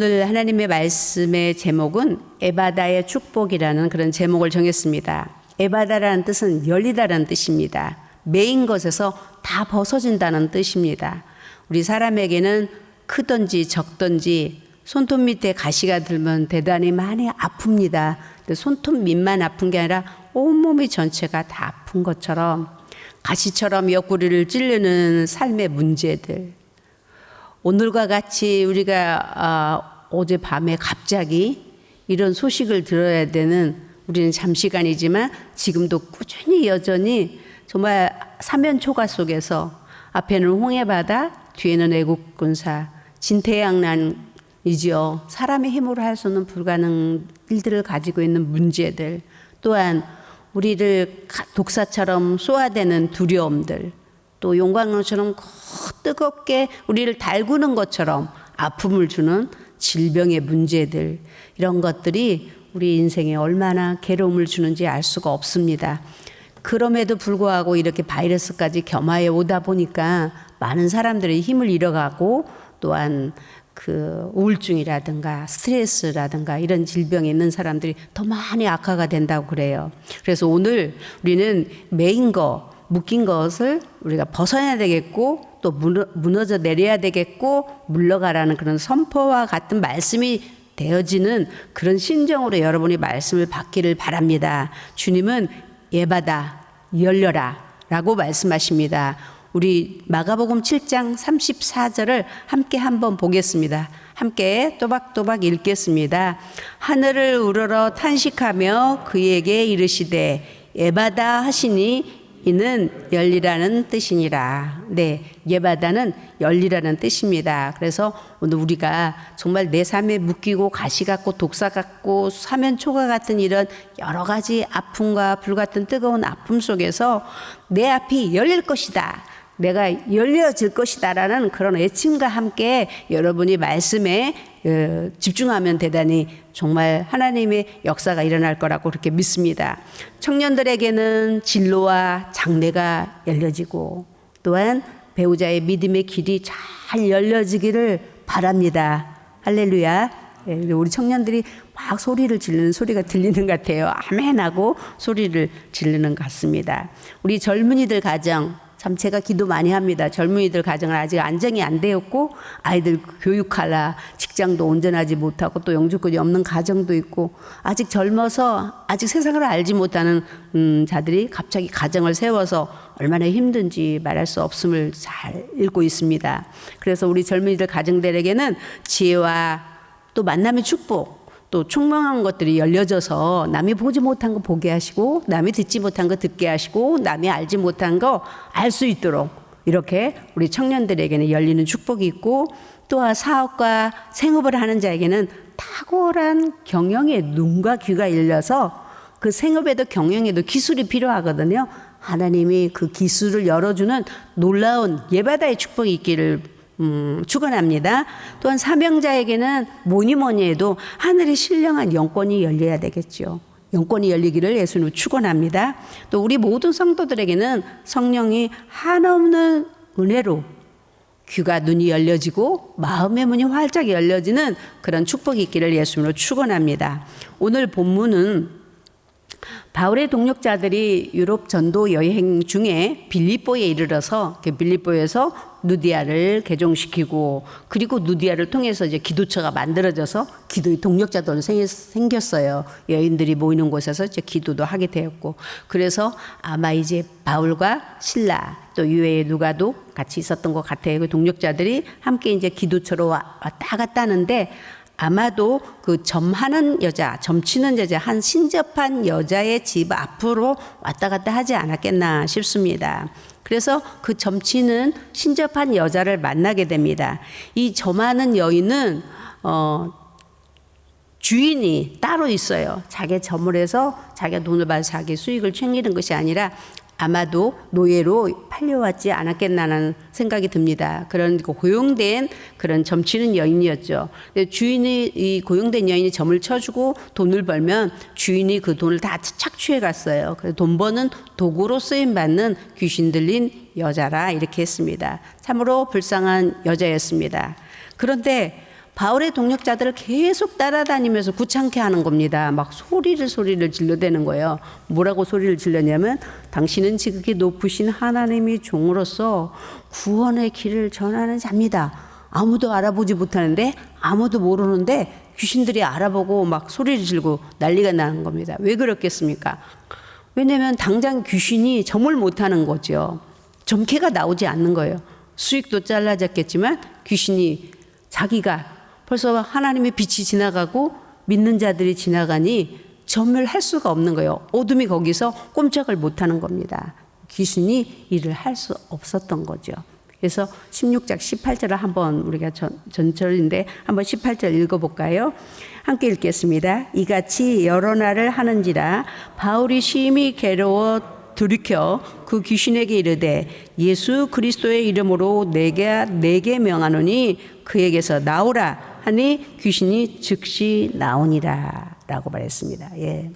오늘 하나님의 말씀의 제목은 에바다의 축복이라는 그런 제목을 정했습니다. 에바다라는 뜻은 열리다라는 뜻입니다. 메인 것에서 다 벗어진다는 뜻입니다. 우리 사람에게는 크든지 적든지 손톱 밑에 가시가 들면 대단히 많이 아픕니다. 근데 손톱 밑만 아픈 게 아니라 온몸이 전체가 다 아픈 것처럼 가시처럼 옆구리를 찌르는 삶의 문제들, 오늘과 같이 우리가 어젯밤에 갑자기 이런 소식을 들어야 되는, 우리는 잠시간이지만 지금도 꾸준히 여전히 정말 사면초가 속에서 앞에는 홍해바다, 뒤에는 애국군사, 진태양난이지요. 사람의 힘으로 할 수 없는 불가능 일들을 가지고 있는 문제들, 또한 우리를 독사처럼 쏘아대는 두려움들, 또 용광로처럼 뜨겁게 우리를 달구는 것처럼 아픔을 주는 질병의 문제들, 이런 것들이 우리 인생에 얼마나 괴로움을 주는지 알 수가 없습니다. 그럼에도 불구하고 이렇게 바이러스까지 겸하여 오다 보니까 많은 사람들이 힘을 잃어가고, 또한 그 우울증이라든가 스트레스라든가 이런 질병에 있는 사람들이 더 많이 악화가 된다고 그래요. 그래서 오늘 우리는 메인 거, 묶인 것을 우리가 벗어내야 되겠고, 또 무너져 내려야 되겠고, 물러가라는 그런 선포와 같은 말씀이 되어지는 그런 심정으로 여러분이 말씀을 받기를 바랍니다. 주님은 에바다, 열려라 라고 말씀하십니다. 우리 마가복음 7장 34절을 함께 한번 보겠습니다. 함께 또박또박 읽겠습니다. 하늘을 우러러 탄식하며 그에게 이르시되 에바다 하시니 이는 열리라는 뜻이니라. 네, 예바다는 열리라는 뜻입니다. 그래서 오늘 우리가 정말 내 삶에 묶이고 가시 같고 독사 같고 사면초가 같은 이런 여러 가지 아픔과 불같은 뜨거운 아픔 속에서 내 앞이 열릴 것이다, 내가 열려질 것이다 라는 그런 애침과 함께 여러분이 말씀에 집중하면 대단히 정말 하나님의 역사가 일어날 거라고 그렇게 믿습니다. 청년들에게는 진로와 장래가 열려지고, 또한 배우자의 믿음의 길이 잘 열려지기를 바랍니다. 할렐루야. 우리 청년들이 막 소리를 지르는 소리가 들리는 것 같아요. 아멘하고 소리를 지르는 것 같습니다. 우리 젊은이들 가정, 참 제가 기도 많이 합니다. 젊은이들 가정은 아직 안정이 안 되었고, 아이들 교육하라 직장도 온전하지 못하고, 또 영주권이 없는 가정도 있고, 아직 젊어서 아직 세상을 알지 못하는 자들이 갑자기 가정을 세워서 얼마나 힘든지 말할 수 없음을 잘 읽고 있습니다. 그래서 우리 젊은이들 가정들에게는 지혜와 또 만남의 축복, 또 총명한 것들이 열려져서 남이 보지 못한 거 보게 하시고, 남이 듣지 못한 거 듣게 하시고, 남이 알지 못한 거 알 수 있도록 이렇게 우리 청년들에게는 열리는 축복이 있고, 또한 사업과 생업을 하는 자에게는 탁월한 경영의 눈과 귀가 열려서 그 생업에도 경영에도 기술이 필요하거든요. 하나님이 그 기술을 열어주는 놀라운 예바다의 축복이 있기를 축원합니다. 또한 사명자에게는 뭐니 해도 하늘의 신령한 영권이 열려야 되겠죠. 영권이 열리기를 예수님 축원합니다. 또 우리 모든 성도들에게는 성령이 한없는 은혜로 귀가 눈이 열려지고 마음의 문이 활짝 열려지는 그런 축복이 있기를 예수님으로 축원합니다. 오늘 본문은 바울의 동역자들이 유럽 전도 여행 중에 빌립보에 이르러서 빌립보에서 누디아를 개종시키고, 그리고 누디아를 통해서 이제 기도처가 만들어져서 기도의 동역자들도 생겼어요. 여인들이 모이는 곳에서 이제 기도도 하게 되었고, 그래서 아마 이제 바울과 실라 또 유해의 누가도 같이 있었던 것 같아요. 그 동역자들이 함께 이제 기도처로 왔다 갔다 하는데, 아마도 그 점하는 여자, 점치는 여자, 한 신접한 여자의 집 앞으로 왔다 갔다 하지 않았겠나 싶습니다. 그래서 그 점치는 신접한 여자를 만나게 됩니다. 이 점하는 여인은 주인이 따로 있어요. 자기 점을 해서 자기가 돈을 받아서 자기 수익을 챙기는 것이 아니라 아마도 노예로 팔려왔지 않았겠나라는 생각이 듭니다. 그런 고용된 그런 점치는 여인이었죠. 주인이, 이 고용된 여인이 점을 쳐주고 돈을 벌면 주인이 그 돈을 다 착취해 갔어요. 그래서 돈 버는 도구로 쓰임받는 귀신 들린 여자라 이렇게 했습니다. 참으로 불쌍한 여자였습니다. 그런데 바울의 동력자들을 계속 따라다니면서 구창케 하는 겁니다. 막 소리를 질러대는 거예요. 뭐라고 소리를 질렀냐면 당신은 지극히 높으신 하나님의 종으로서 구원의 길을 전하는 자입니다. 아무도 알아보지 못하는데, 아무도 모르는데 귀신들이 알아보고 막 소리를 지르고 난리가 나는 겁니다. 왜 그렇겠습니까? 왜냐하면 당장 귀신이 점을 못하는 거죠. 점괘가 나오지 않는 거예요. 수익도 잘라졌겠지만 귀신이 자기가 벌써 하나님의 빛이 지나가고 믿는 자들이 지나가니 점을 할 수가 없는 거예요. 어둠이 거기서 꼼짝을 못하는 겁니다. 귀신이 일을 할 수 없었던 거죠. 그래서 16장 18절을 한번 우리가 전절인데 한번 18절 읽어볼까요? 함께 읽겠습니다. 이같이 여러 날을 하는지라 바울이 심히 괴로워 돌이켜 그 귀신에게 이르되 예수 그리스도의 이름으로 내게 명하노니 그에게서 나오라 하니 귀신이 즉시 나오니라 라고 말했습니다. 예.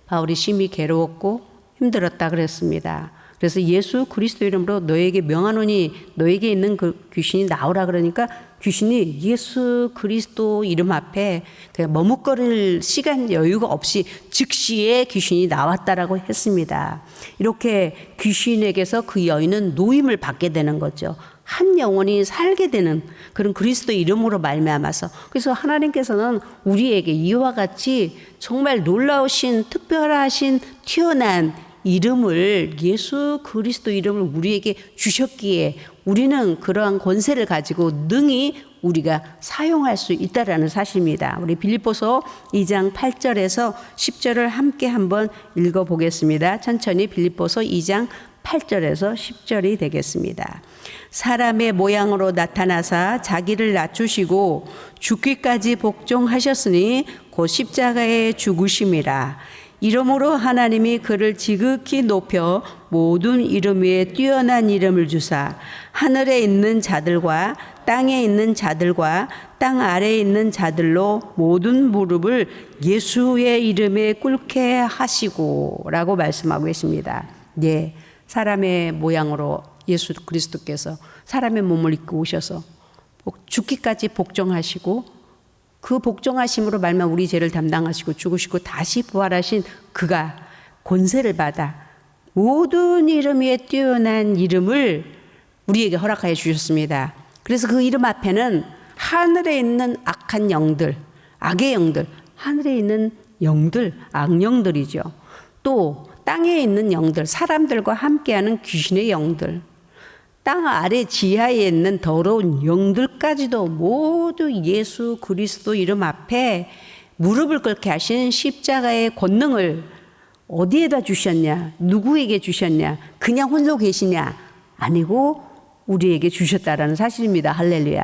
바울이 심히 괴로웠고 힘들었다 그랬습니다. 그래서 예수 그리스도 이름으로 너에게 명하노니 너에게 있는 그 귀신이 나오라 그러니까 귀신이 예수 그리스도 이름 앞에 머뭇거릴 시간 여유가 없이 즉시에 귀신이 나왔다라고 했습니다. 이렇게 귀신에게서 그 여인은 노임을 받게 되는 거죠. 한 영혼이 살게 되는 그런 그리스도 이름으로 말미암아서. 그래서 하나님께서는 우리에게 이와 같이 정말 놀라우신 특별하신 튀어난 이름을 예수 그리스도 이름을 우리에게 주셨기에 우리는 그러한 권세를 가지고 능히 우리가 사용할 수 있다라는 사실입니다. 우리 빌립보서 2장 8절에서 10절을 함께 한번 읽어보겠습니다. 천천히 빌립보서 2장 8절에서 10절이 되겠습니다. 사람의 모양으로 나타나사 자기를 낮추시고 죽기까지 복종하셨으니 곧 십자가에 죽으심이라. 이러므로 하나님이 그를 지극히 높여 모든 이름 위에 뛰어난 이름을 주사 하늘에 있는 자들과 땅에 있는 자들과 땅 아래에 있는 자들로 모든 무릎을 예수의 이름에 꿇게 하시고 라고 말씀하고 계십니다. 예, 사람의 모양으로 예수 그리스도께서 사람의 몸을 입고 오셔서 죽기까지 복종하시고 그 복종하심으로 말미암아 우리 죄를 담당하시고 죽으시고 다시 부활하신 그가 권세를 받아 모든 이름 위에 뛰어난 이름을 우리에게 허락하여 주셨습니다. 그래서 그 이름 앞에는 하늘에 있는 악한 영들, 악의 영들, 하늘에 있는 영들, 악령들이죠. 또 땅에 있는 영들, 사람들과 함께하는 귀신의 영들, 땅 아래 지하에 있는 더러운 영들까지도 모두 예수 그리스도 이름 앞에 무릎을 꿇게 하신 십자가의 권능을 어디에다 주셨냐? 누구에게 주셨냐? 그냥 홀로 계시냐? 아니고 우리에게 주셨다라는 사실입니다. 할렐루야.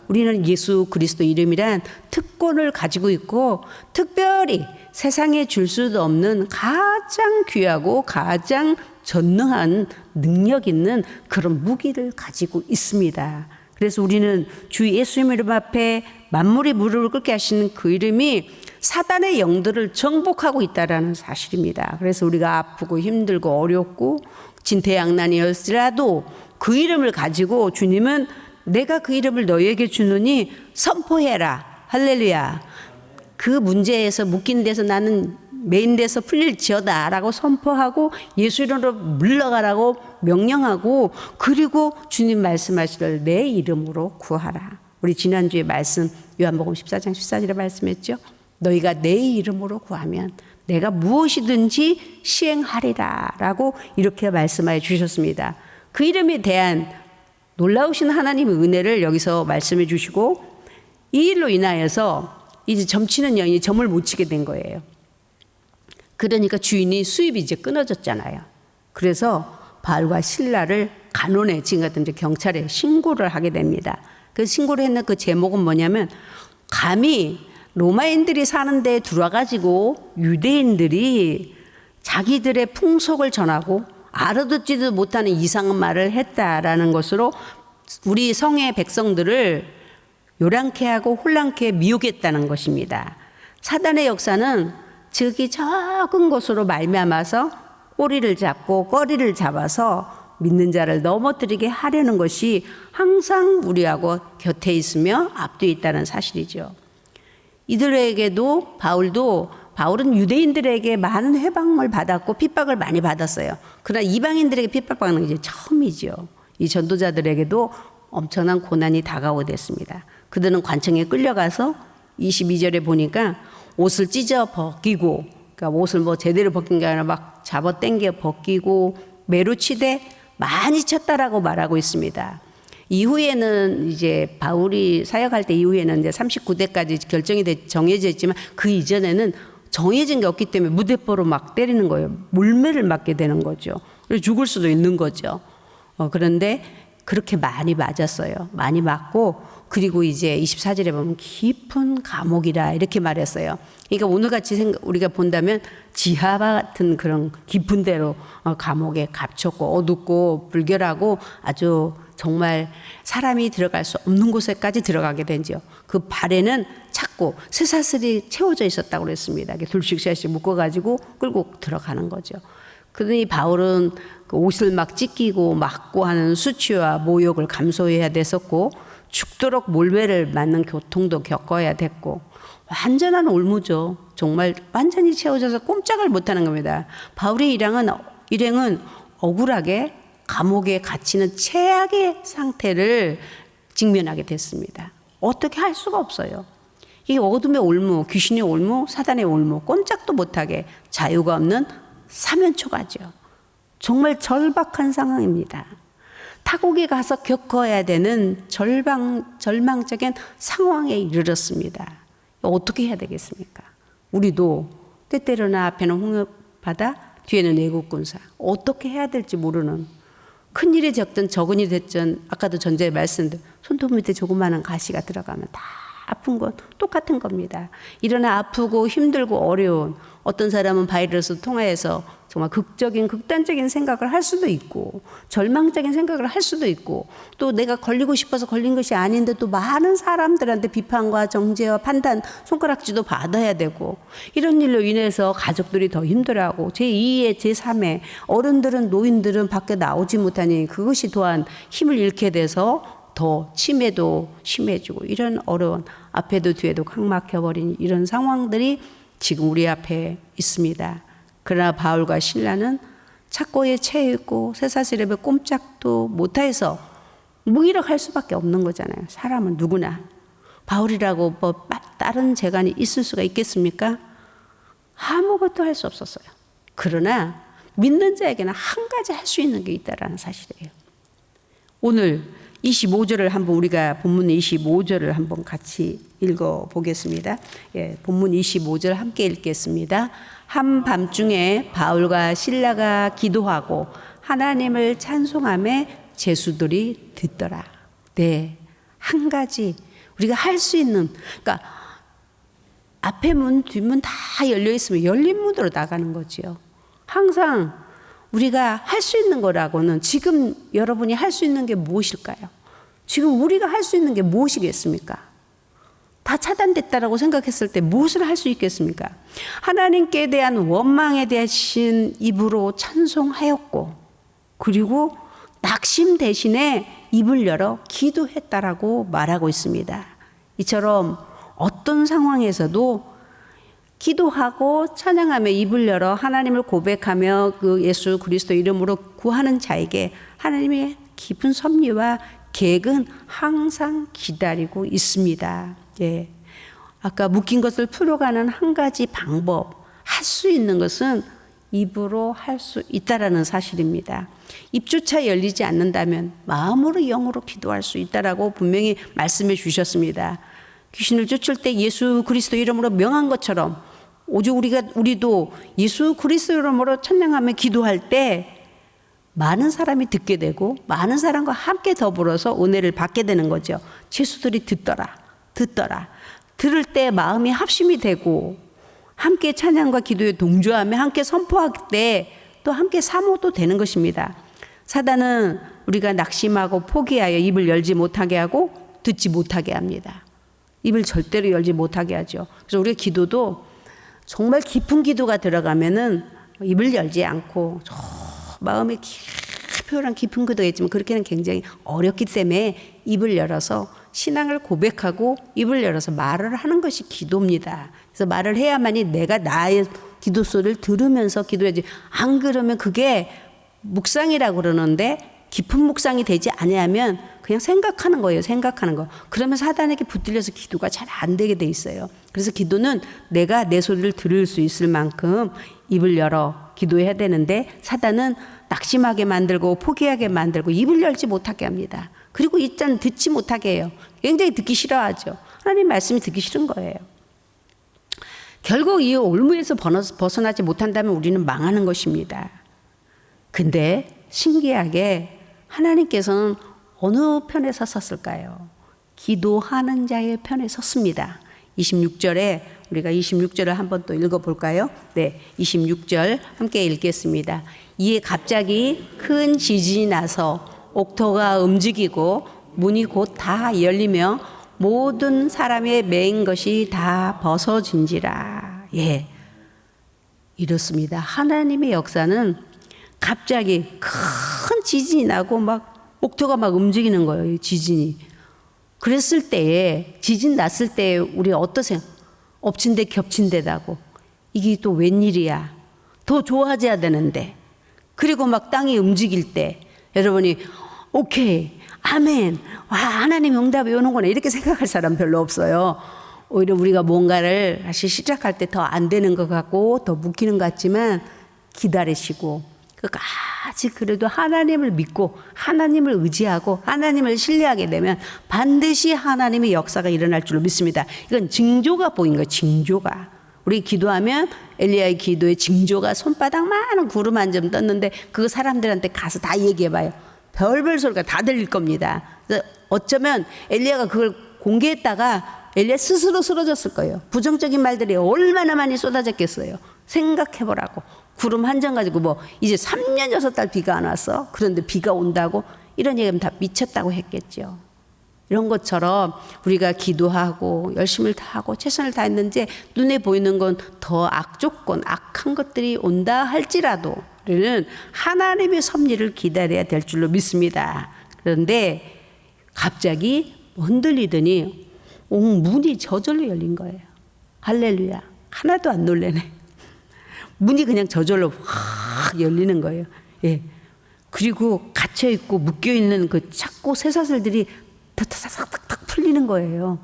우리는 예수 그리스도 이름이란 특권을 가지고 있고 특별히 세상에 줄 수도 없는 가장 귀하고 가장 전능한 능력 있는 그런 무기를 가지고 있습니다. 그래서 우리는 주 예수님 이름 앞에 만물이 무릎을 꿇게 하시는 그 이름이 사단의 영들을 정복하고 있다라는 사실입니다. 그래서 우리가 아프고 힘들고 어렵고 진퇴양난이었으라도 그 이름을 가지고 주님은 내가 그 이름을 너희에게 주노니 선포해라. 할렐루야. 그 문제에서 묶인 데서 나는 메인 데서 풀릴지어다 라고 선포하고 예수 이름으로 물러가라고 명령하고 그리고 주님 말씀하시길 내 이름으로 구하라. 우리 지난주에 말씀 요한복음 14장 14절에 말씀했죠. 너희가 내 이름으로 구하면 내가 무엇이든지 시행하리라 라고 이렇게 말씀하여 주셨습니다. 그 이름에 대한 놀라우신 하나님의 은혜를 여기서 말씀해 주시고 이 일로 인하여서 이제 점치는 여인이 점을 못 치게 된 거예요. 그러니까 주인이 수입이 이제 끊어졌잖아요. 그래서 바울과 실라를 간원에 지금 같은 이제 경찰에 신고를 하게 됩니다. 그 신고를 했는 그 제목은 뭐냐면 감히 로마인들이 사는 데에 들어와가지고 유대인들이 자기들의 풍속을 전하고 알아듣지도 못하는 이상한 말을 했다라는 것으로 우리 성의 백성들을 요란케 하고 혼란케 미혹했다는 것입니다. 사단의 역사는 즉이 적은 것으로 말미암아서 꼬리를 잡고 꺼리를 잡아서 믿는 자를 넘어뜨리게 하려는 것이 항상 우리하고 곁에 있으며 앞뒤에 있다는 사실이죠. 이들에게도 바울은 유대인들에게 많은 회방을 받았고 핍박을 많이 받았어요. 그러나 이방인들에게 핍박받는 게 이제 처음이죠. 이 전도자들에게도 엄청난 고난이 다가오게 됐습니다. 그들은 관청에 끌려가서 22절에 보니까 옷을 찢어 벗기고, 그러니까 옷을 뭐 제대로 벗긴 게 아니라 막 잡아 당겨 벗기고 매로 치되 많이 쳤다라고 말하고 있습니다. 이후에는 이제 바울이 사역할 때 이후에는 이제 39대까지 정해져 있지만 그 이전에는 정해진 게 없기 때문에 무대포로 막 때리는 거예요. 물매를 맞게 되는 거죠. 그래서 죽을 수도 있는 거죠. 그런데 그렇게 많이 맞았어요. 많이 맞고, 그리고 이제 24절에 보면 깊은 감옥이라 이렇게 말했어요. 그러니까 오늘같이 우리가 본다면 지하와 같은 그런 깊은 데로 감옥에 갇혔고 어둡고 불결하고 아주 정말 사람이 들어갈 수 없는 곳에까지 들어가게 된죠. 그 발에는 찾고 쇠사슬이 채워져 있었다고 그랬습니다. 둘씩씩 묶어가지고 끌고 들어가는 거죠. 그러니 바울은 그 옷을 막 찢기고 맞고 하는 수치와 모욕을 감수해야 됐었고, 죽도록 몰매를 맞는 고통도 겪어야 됐고, 완전한 올무죠. 정말 완전히 채워져서 꼼짝을 못하는 겁니다. 바울의 일행은 억울하게 감옥에 갇히는 최악의 상태를 직면하게 됐습니다. 어떻게 할 수가 없어요. 이 어둠의 올무, 귀신의 올무, 사단의 올무, 꼼짝도 못하게 자유가 없는 사면초가죠. 정말 절박한 상황입니다. 타국에 가서 겪어야 되는 절망적인 상황에 이르렀습니다. 어떻게 해야 되겠습니까? 우리도 때때로는 앞에는 홍역바다, 뒤에는 애국군사, 어떻게 해야 될지 모르는, 큰 일이 적든 적은 일이 됐든, 아까도 전제에 말씀드린 손톱 밑에 조그마한 가시가 들어가면 다 아픈 건 똑같은 겁니다. 일어나 아프고 힘들고 어려운, 어떤 사람은 바이러스 통해서 정말 극단적인 생각을 할 수도 있고, 절망적인 생각을 할 수도 있고, 또 내가 걸리고 싶어서 걸린 것이 아닌데 또 많은 사람들한테 비판과 정죄와 판단, 손가락질도 받아야 되고, 이런 일로 인해서 가족들이 더 힘들어하고, 제2의 제3의 어른들은, 노인들은 밖에 나오지 못하니 그것이 또한 힘을 잃게 돼서 더 치매도 심해지고, 이런 어려운, 앞에도 뒤에도 꽉 막혀버린 이런 상황들이 지금 우리 앞에 있습니다. 그러나 바울과 실라는 착고에 채여 있고 쇠사슬에 꼼짝도 못해서 무기력할 수밖에 없는 거잖아요. 사람은 누구나. 바울이라고 뭐 다른 재간이 있을 수가 있겠습니까? 아무것도 할 수 없었어요. 그러나 믿는 자에게는 한 가지 할 수 있는 게 있다라는 사실이에요. 오늘 25절을 한번 우리가 본문 25절을 한번 같이 읽어보겠습니다. 예, 본문 25절 함께 읽겠습니다. 한밤중에 바울과 실라가 기도하고 하나님을 찬송하며 제수들이 듣더라. 네, 한 가지 우리가 할 수 있는, 그러니까 앞에 문, 뒷문 다 열려 있으면 열린 문으로 나가는 거지요. 항상 우리가 할 수 있는 거라고는, 지금 여러분이 할 수 있는 게 무엇일까요? 지금 우리가 할 수 있는 게 무엇이겠습니까? 다 차단됐다라고 생각했을 때 무엇을 할 수 있겠습니까? 하나님께 대한 원망에 대신 입으로 찬송하였고, 그리고 낙심 대신에 입을 열어 기도했다라고 말하고 있습니다. 이처럼 어떤 상황에서도 기도하고 찬양하며 입을 열어 하나님을 고백하며 그 예수 그리스도 이름으로 구하는 자에게 하나님의 깊은 섭리와 계획은 항상 기다리고 있습니다. 예. 아까 묶인 것을 풀어가는 한 가지 방법, 할 수 있는 것은 입으로 할 수 있다라는 사실입니다. 입조차 열리지 않는다면 마음으로 영으로 기도할 수 있다라고 분명히 말씀해 주셨습니다. 귀신을 쫓을 때 예수 그리스도 이름으로 명한 것처럼 오직 우리도 예수 그리스도 이름으로 찬양하며 기도할 때 많은 사람이 듣게 되고 많은 사람과 함께 더불어서 은혜를 받게 되는 거죠. 제수들이 듣더라. 들을 때 마음이 합심이 되고 함께 찬양과 기도에 동조하며 함께 선포할 때 또 함께 사모도 되는 것입니다. 사단은 우리가 낙심하고 포기하여 입을 열지 못하게 하고 듣지 못하게 합니다. 입을 절대로 열지 못하게 하죠. 그래서 우리의 기도도 정말 깊은 기도가 들어가면은 입을 열지 않고 마음에 표현한 깊은 기도겠지만 그렇게는 굉장히 어렵기 때문에 입을 열어서 신앙을 고백하고 입을 열어서 말을 하는 것이 기도입니다. 그래서 말을 해야만이 내가 나의 기도 소리를 들으면서 기도해야지. 안 그러면 그게 묵상이라고 그러는데 깊은 묵상이 되지 아니하면 그냥 생각하는 거예요. 생각하는 거. 그러면 사단에게 붙들려서 기도가 잘 안 되게 돼 있어요. 그래서 기도는 내가 내 소리를 들을 수 있을 만큼 입을 열어 기도해야 되는데 사단은 낙심하게 만들고 포기하게 만들고 입을 열지 못하게 합니다. 그리고 일단 듣지 못하게 해요. 굉장히 듣기 싫어하죠. 하나님 말씀이 듣기 싫은 거예요. 결국 이 올무에서 벗어나지 못한다면 우리는 망하는 것입니다. 근데 신기하게 하나님께서는 어느 편에 섰을까요? 기도하는 자의 편에 섰습니다. 26절에 우리가 26절을 한번 또 읽어볼까요? 네, 26절 함께 읽겠습니다. 이에 갑자기 큰 지진이 나서 옥토가 움직이고 문이 곧 다 열리며 모든 사람의 매인 것이 다 벗어진지라. 예, 이렇습니다. 하나님의 역사는 갑자기 큰 지진이 나고 막 옥토가 막 움직이는 거예요. 지진이. 그랬을 때에 지진 났을 때 우리 어떠세요? 엎친 데 겹친 데다고 이게 또 웬일이야. 더 좋아져야 되는데. 그리고 막 땅이 움직일 때 여러분이 오케이 아멘 와 하나님 응답이 오는구나 이렇게 생각할 사람 별로 없어요. 오히려 우리가 뭔가를 다시 시작할 때 더 안 되는 것 같고 더 묵히는 것 같지만 기다리시고 끝까지 그래도 하나님을 믿고 하나님을 의지하고 하나님을 신뢰하게 되면 반드시 하나님의 역사가 일어날 줄로 믿습니다. 이건 징조가 보인 거예요. 징조가. 우리 기도하면 엘리야의 기도에 징조가 손바닥만한 구름 한 점 떴는데 그 사람들한테 가서 다 얘기해봐요. 별별 소리가 다 들릴 겁니다. 그래서 어쩌면 엘리야가 그걸 공개했다가 엘리야 스스로 쓰러졌을 거예요. 부정적인 말들이 얼마나 많이 쏟아졌겠어요. 생각해보라고. 구름 한 점 가지고 뭐 이제 3년 6달 비가 안 왔어. 그런데 비가 온다고 이런 얘기하면 다 미쳤다고 했겠죠. 이런 것처럼 우리가 기도하고 열심을 다하고 최선을 다했는지 눈에 보이는 건 더 악조건 악한 것들이 온다 할지라도 우리는 하나님의 섭리를 기다려야 될 줄로 믿습니다. 그런데 갑자기 흔들리더니 문이 저절로 열린 거예요. 할렐루야. 하나도 안 놀래네. 문이 그냥 저절로 확 열리는 거예요. 예. 그리고 갇혀있고 묶여있는 그 착고 쇠사슬들이 탁탁탁탁 풀리는 거예요.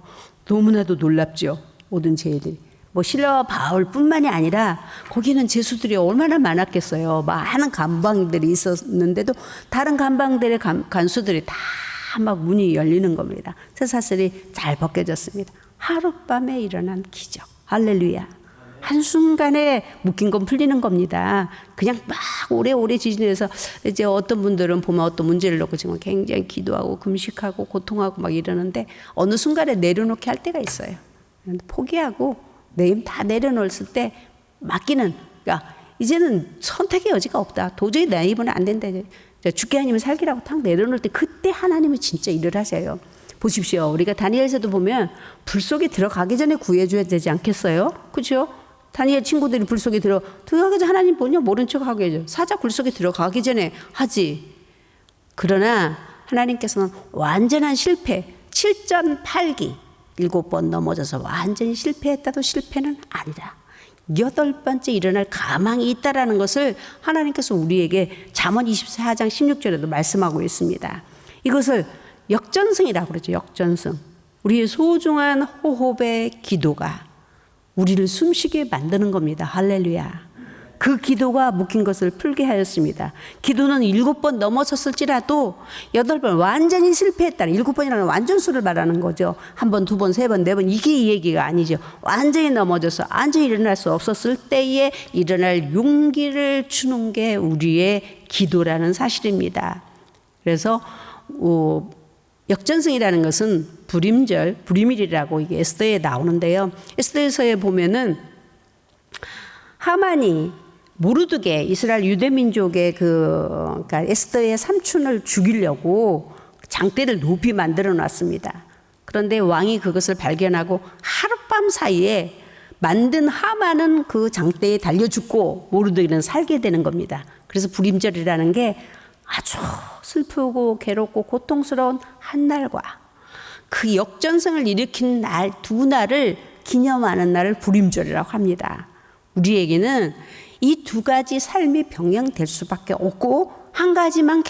너무나도 놀랍죠. 모든 죄들이. 뭐 실라와 바울뿐만이 아니라 거기는 죄수들이 얼마나 많았겠어요. 많은 감방들이 있었는데도 다른 감방들의 간수들이 다 막 문이 열리는 겁니다. 쇠사슬이 잘 벗겨졌습니다. 하룻밤에 일어난 기적. 할렐루야. 한순간에 묶인 건 풀리는 겁니다. 그냥 막 오래오래 지진해서 이제 어떤 분들은 보면 어떤 문제를 놓고 지금 굉장히 기도하고 금식하고 고통하고 막 이러는데 어느 순간에 내려놓게 할 때가 있어요. 포기하고 내 힘 다 내려놓았을 때 맡기는, 그러니까 이제는 선택의 여지가 없다. 도저히 내 입은 안 된다. 죽게 아니면 살기라고 탁 내려놓을 때 그때 하나님이 진짜 일을 하셔요. 보십시오. 우리가 다니엘서도 보면 불 속에 들어가기 전에 구해줘야 되지 않겠어요? 그렇죠? 다니엘 친구들이 불 속에 들어가기 전에 하나님 뭐냐 모른 척 하게 해줘. 사자 불 속에 들어가기 전에 하지. 그러나 하나님께서는 완전한 실패, 7전 8기 7번 넘어져서 완전히 실패했다도 실패는 아니라 8번째 일어날 가망이 있다라는 것을 하나님께서 우리에게 잠언 24장 16절에도 말씀하고 있습니다. 이것을 역전승이라고 그러죠. 역전승. 우리의 소중한 호흡의 기도가 우리를 숨쉬게 만드는 겁니다. 할렐루야. 그 기도가 묶인 것을 풀게 하였습니다. 기도는 7번 넘어섰을지라도 8번 완전히 실패했다는 7번이라는 완전수를 말하는 거죠. 1번, 2번, 3번, 4번 이게 이 얘기가 아니죠. 완전히 넘어져서 완전히 일어날 수 없었을 때에 일어날 용기를 주는 게 우리의 기도라는 사실입니다. 그래서 역전승이라는 것은 불임일이라고 이게 에스더에 나오는데요. 에스더에서에 보면은 하만이 모르드게 이스라엘 유대민족의 그러니까 에스더의 삼촌을 죽이려고 장대를 높이 만들어 놨습니다. 그런데 왕이 그것을 발견하고 하룻밤 사이에 만든 하만은 그 장대에 달려 죽고 모르드게는 살게 되는 겁니다. 그래서 불임절이라는 게 아주 슬프고 괴롭고 고통스러운 한 날과 그 역전승을 일으킨 날, 두 날을 기념하는 날을 불임절이라고 합니다. 우리에게는 이 두 가지 삶이 병행될 수밖에 없고 한 가지만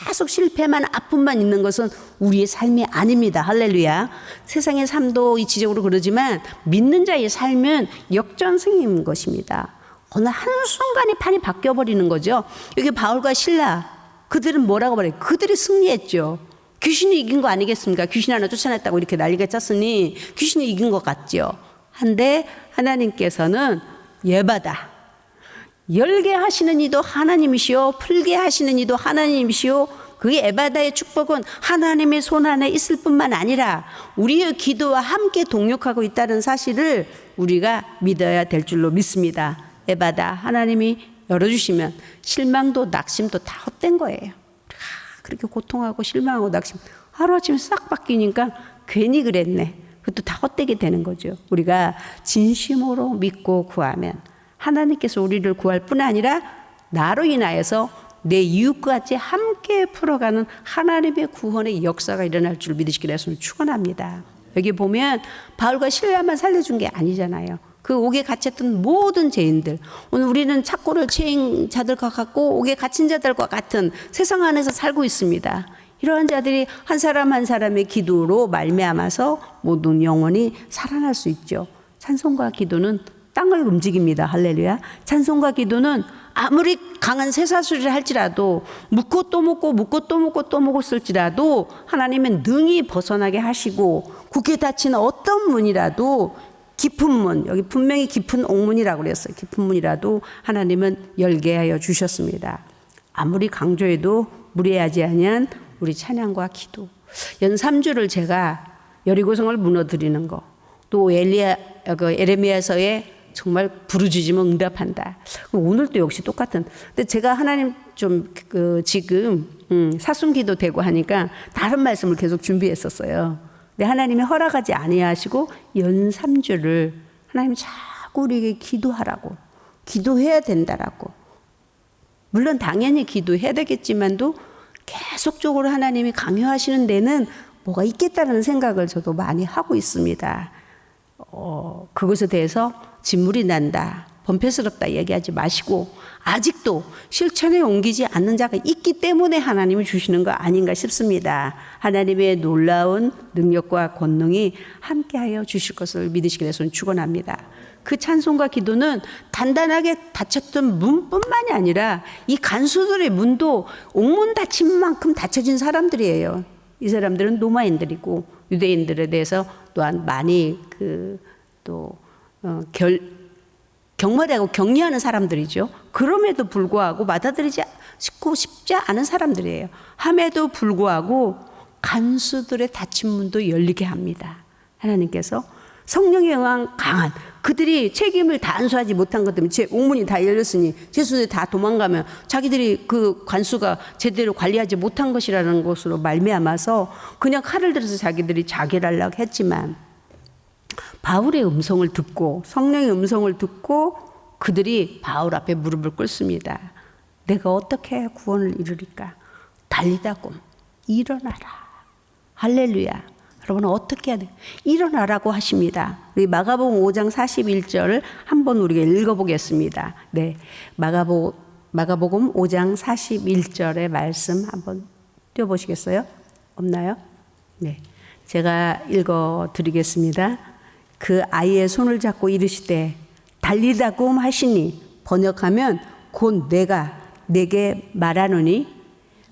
계속 실패만 아픔만 있는 것은 우리의 삶이 아닙니다. 할렐루야. 세상의 삶도 이치적으로 그러지만 믿는 자의 삶은 역전승인 것입니다. 어느 한순간에 판이 바뀌어버리는 거죠. 여기 바울과 실라, 그들은 뭐라고 말해요? 그들이 승리했죠. 귀신이 이긴 거 아니겠습니까? 귀신 하나 쫓아냈다고 이렇게 난리가 쳤으니 귀신이 이긴 것 같죠. 한데 하나님께서는 예바다, 열게 하시는 이도 하나님이시오, 풀게 하시는 이도 하나님이시오. 그 에바다의 축복은 하나님의 손 안에 있을 뿐만 아니라 우리의 기도와 함께 동역하고 있다는 사실을 우리가 믿어야 될 줄로 믿습니다. 에바다, 하나님이 열어주시면 실망도 낙심도 다 헛된 거예요. 그렇게 고통하고 실망하고 낙심 하루아침에 싹 바뀌니까 괜히 그랬네. 그것도 다 헛되게 되는 거죠. 우리가 진심으로 믿고 구하면 하나님께서 우리를 구할 뿐 아니라 나로 인하여서 내 이웃까지 함께 풀어가는 하나님의 구원의 역사가 일어날 줄 믿으시기를 예수를 축원합니다. 여기 보면 바울과 실라만 살려준 게 아니잖아요. 그 옥에 갇혔던 모든 죄인들, 오늘 우리는 착고를 채인 자들과 같고 옥에 갇힌 자들과 같은 세상 안에서 살고 있습니다. 이러한 자들이 한 사람 한 사람의 기도로 말미암아서 모든 영혼이 살아날 수 있죠. 찬송과 기도는 땅을 움직입니다. 할렐루야. 찬송과 기도는 아무리 강한 쇠사슬을 할지라도 묻고 또 묻고 묻고 또 묻고 또 묻었을지라도 하나님은 능히 벗어나게 하시고 굳게 닫힌 어떤 문이라도 깊은 문, 여기 분명히 깊은 옥문이라고 그랬어요. 깊은 문이라도 하나님은 열게 하여 주셨습니다. 아무리 강조해도 무례하지 아니한 우리 찬양과 기도. 연 3주를 제가 여리고성을 무너뜨리는 거, 또 에레미야서에 정말 부르짖으면 응답한다. 오늘도 역시 똑같은. 근데 제가 하나님 좀 지금 사순기도 되고 하니까 다른 말씀을 계속 준비했었어요. 근데 하나님이 허락하지 아니하시고 연 3주를 하나님이 자꾸 우리에게 기도하라고, 기도해야 된다라고. 물론 당연히 기도해야 되겠지만도 계속적으로 하나님이 강요하시는 데는 뭐가 있겠다는 생각을 저도 많이 하고 있습니다. 그것에 대해서 진물이 난다, 번패스럽다 얘기하지 마시고 아직도 실천에 옮기지 않는 자가 있기 때문에 하나님이 주시는 거 아닌가 싶습니다. 하나님의 놀라운 능력과 권능이 함께하여 주실 것을 믿으시기를 축원합니다. 그 찬송과 기도는 단단하게 닫혔던 문뿐만이 아니라 이 간수들의 문도 옥문 닫힌 만큼 닫혀진 사람들이에요. 이 사람들은 로마인들이고 유대인들에 대해서 또한 많이 경멸하고 격려하는 사람들이죠. 그럼에도 불구하고 받아들이지 싶지 않은 사람들이에요. 함에도 불구하고 간수들의 닫힌 문도 열리게 합니다. 하나님께서 성령의 영향 강한 그들이 책임을 다 안수하지 못한 것 때문에 제 옥문이 다 열렸으니 제수들이 다 도망가면 자기들이 그 관수가 제대로 관리하지 못한 것이라는 것으로 말미암아서 그냥 칼을 들어서 자기들이 자결하려고 했지만 바울의 음성을 듣고 성령의 음성을 듣고 그들이 바울 앞에 무릎을 꿇습니다. 내가 어떻게 구원을 이루리까? 달리다 꿈 일어나라. 할렐루야. 여러분 어떻게 해야 돼? 일어나라고 하십니다. 우리 마가복음 5장 41절을 한번 우리가 읽어보겠습니다. 네, 마가복음 5장 41절의 말씀 한번 띄워보시겠어요? 없나요? 네, 제가 읽어드리겠습니다. 그 아이의 손을 잡고 이르시되 달리다굼 하시니 번역하면 곧 내가 내게 말하노니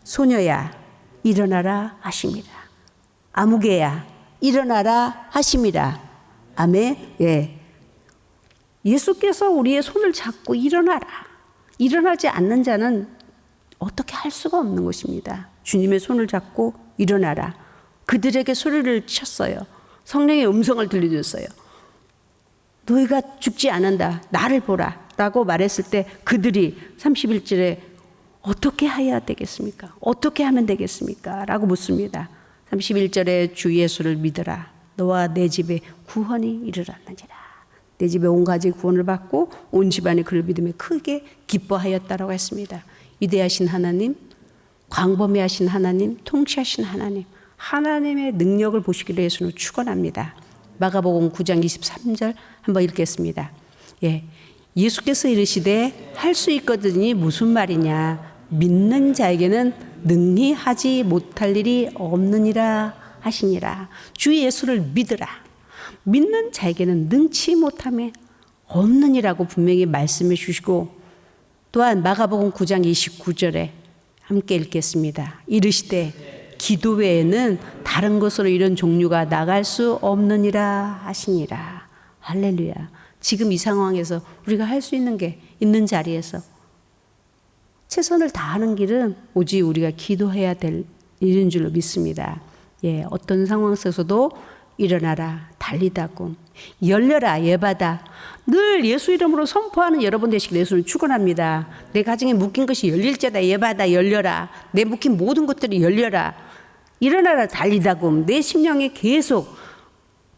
소녀야 일어나라 하십니다. 아무개야 일어나라 하심이라. 아멘. 예. 예수께서 우리의 손을 잡고 일어나라. 일어나지 않는 자는 어떻게 할 수가 없는 것입니다. 주님의 손을 잡고 일어나라. 그들에게 소리를 쳤어요. 성령의 음성을 들려줬어요. 너희가 죽지 않는다. 나를 보라. 라고 말했을 때 그들이 31절에 어떻게 해야 되겠습니까? 어떻게 하면 되겠습니까? 라고 묻습니다. 31절에 주 예수를 믿어라. 너와 내 집에 구원이 이르렀느니라. 내 집에 온 가지 구원을 받고 온 집안이 그를 믿으며 크게 기뻐하였다라고 했습니다. 위대하신 하나님, 광범위하신 하나님, 통치하신 하나님, 하나님의 능력을 보시기로 예수는 축원합니다. 마가복음 9장 23절 한번 읽겠습니다. 예수께서 이르시되 할 수 있거든이 무슨 말이냐, 믿는 자에게는 능히 하지 못할 일이 없느니라 하시니라. 주 예수를 믿으라. 믿는 자에게는 능치 못함이 없느니라고 분명히 말씀해 주시고, 또한 마가복음 9장 29절에 함께 읽겠습니다. 이르시되 기도 외에는 다른 것으로 이런 종류가 나갈 수 없느니라 하시니라. 할렐루야. 지금 이 상황에서 우리가 할 수 있는 게 있는 자리에서 최선을 다하는 길은 오직 우리가 기도해야 될 일인 줄로 믿습니다. 어떤 상황 속에서도 일어나라, 달리다 꿈, 열려라, 예받아, 늘 예수 이름으로 선포하는 여러분 되시길 예수는 축원합니다. 내 가정에 묶인 것이 열릴지어다, 예받아, 열려라. 내 묶인 모든 것들이 열려라. 일어나라, 달리다 꿈. 내 심령에 계속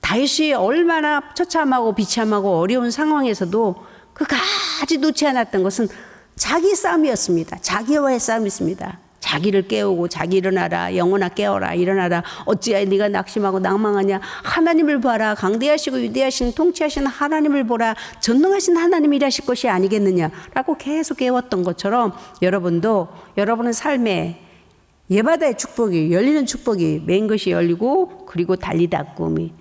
다윗이 얼마나 처참하고 비참하고 어려운 상황에서도 그까지 놓지 않았던 것은 자기 싸움이었습니다. 자기와의 싸움이었습니다. 자기를 깨우고 자기 일어나라, 영혼아 깨어라, 일어나라. 어찌하여 네가 낙심하고 낭망하냐. 하나님을 봐라. 강대하시고 위대하신 통치하신 하나님을 보라. 전능하신 하나님이 일하실 것이 아니겠느냐라고 계속 깨웠던 것처럼 여러분도 여러분의 삶에 예바다의 축복이, 열리는 축복이, 맨 것이 열리고 그리고 달리다 꿈이,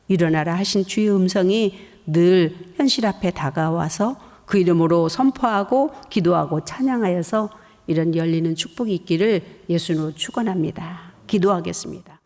일어나라 하신 주의 음성이 늘 현실 앞에 다가와서 그 이름으로 선포하고 기도하고 찬양하여서 이런 열리는 축복이 있기를 예수님으로 축원합니다. 기도하겠습니다.